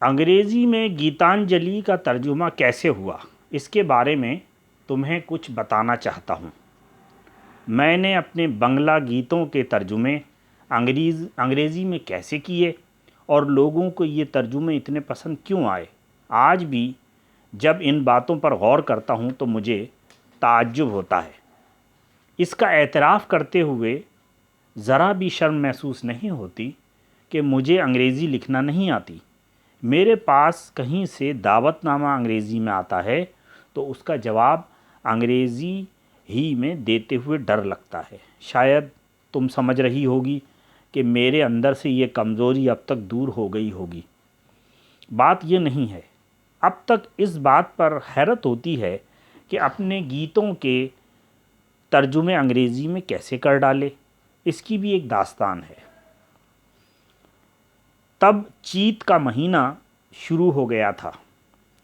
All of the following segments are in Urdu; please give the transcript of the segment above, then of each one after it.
انگریزی میں گیتانجلی کا ترجمہ کیسے ہوا، اس کے بارے میں تمہیں کچھ بتانا چاہتا ہوں۔ میں نے اپنے بنگلہ گیتوں کے ترجمے انگریزی میں کیسے کیے اور لوگوں کو یہ ترجمے اتنے پسند کیوں آئے۔ آج بھی جب ان باتوں پر غور کرتا ہوں تو مجھے تعجب ہوتا ہے۔ اس کا اعتراف کرتے ہوئے ذرا بھی شرم محسوس نہیں ہوتی کہ مجھے انگریزی لکھنا نہیں آتی۔ میرے پاس کہیں سے دعوت نامہ انگریزی میں آتا ہے تو اس کا جواب انگریزی ہی میں دیتے ہوئے ڈر لگتا ہے۔ شاید تم سمجھ رہی ہوگی کہ میرے اندر سے یہ کمزوری اب تک دور ہو گئی ہوگی۔ بات یہ نہیں ہے۔ اب تک اس بات پر حیرت ہوتی ہے کہ اپنے گیتوں کے ترجمے انگریزی میں کیسے کر ڈالے۔ اس کی بھی ایک داستان ہے۔ تب چیت کا مہینہ شروع ہو گیا تھا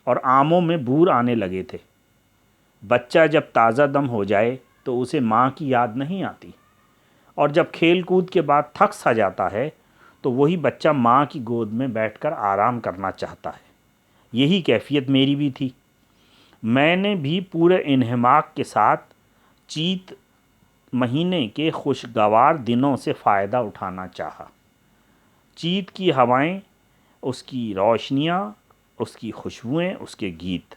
اور آموں میں بور آنے لگے تھے۔ بچہ جب تازہ دم ہو جائے تو اسے ماں کی یاد نہیں آتی، اور جب کھیل کود کے بعد تھک سا جاتا ہے تو وہی بچہ ماں کی گود میں بیٹھ کر آرام کرنا چاہتا ہے۔ یہی کیفیت میری بھی تھی۔ میں نے بھی پورے انہماک کے ساتھ چیت مہینے کے خوشگوار دنوں سے فائدہ اٹھانا چاہا۔ چیت کی ہوائیں، اس کی روشنیاں، اس کی خوشبوئیں، اس کے گیت،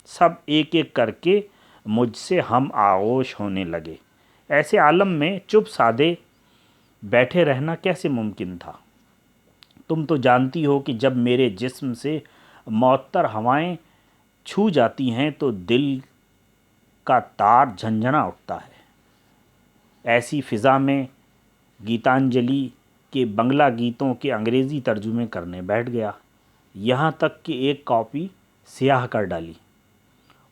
سب ایک ایک کر کے مجھ سے ہم آغوش ہونے لگے۔ ایسے عالم میں چپ سادے بیٹھے رہنا کیسے ممکن تھا؟ تم تو جانتی ہو کہ جب میرے جسم سے معطر ہوائیں چھو جاتی ہیں تو دل کا تار جھنجھنا اٹھتا ہے۔ ایسی فضا میں گیتانجلی کے بنگلہ گیتوں کے انگریزی ترجمے کرنے بیٹھ گیا، یہاں تک کہ ایک کاپی سیاہ کر ڈالی۔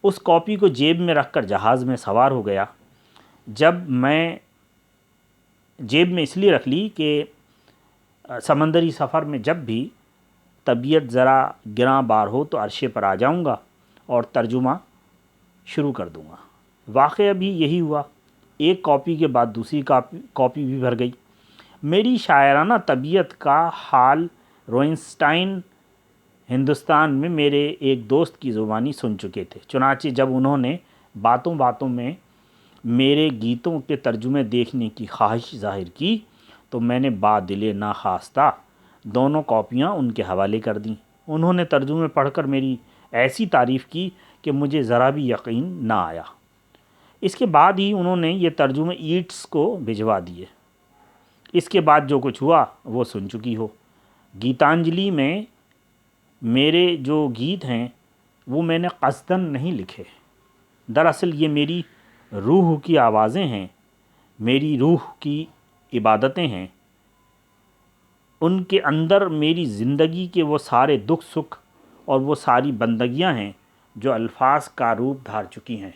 اس کاپی کو جیب میں رکھ کر جہاز میں سوار ہو گیا۔ جیب میں اس لیے رکھ لی کہ سمندری سفر میں جب بھی طبیعت ذرا گراں بار ہو تو عرشے پر آ جاؤں گا اور ترجمہ شروع کر دوں گا۔ واقعہ بھی یہی ہوا۔ ایک کاپی کے بعد دوسری کاپی بھی بھر گئی۔ میری شاعرانہ طبیعت کا حال روئنسٹائن ہندوستان میں میرے ایک دوست کی زبانی سن چکے تھے۔ چنانچہ جب انہوں نے باتوں باتوں میں میرے گیتوں کے ترجمے دیکھنے کی خواہش ظاہر کی تو میں نے بادلِ ناخواستہ دونوں کاپیاں ان کے حوالے کر دیں۔ انہوں نے ترجمے پڑھ کر میری ایسی تعریف کی کہ مجھے ذرا بھی یقین نہ آیا۔ اس کے بعد ہی انہوں نے یہ ترجمے ایٹس کو بھجوا دیے۔ اس کے بعد جو کچھ ہوا وہ سن چکی ہو۔ گیتانجلی میں میرے جو گیت ہیں وہ میں نے قصداً نہیں لکھے۔ دراصل یہ میری روح کی آوازیں ہیں، میری روح کی عبادتیں ہیں۔ ان کے اندر میری زندگی کے وہ سارے دکھ سکھ اور وہ ساری بندگیاں ہیں جو الفاظ کا روپ دھار چکی ہیں۔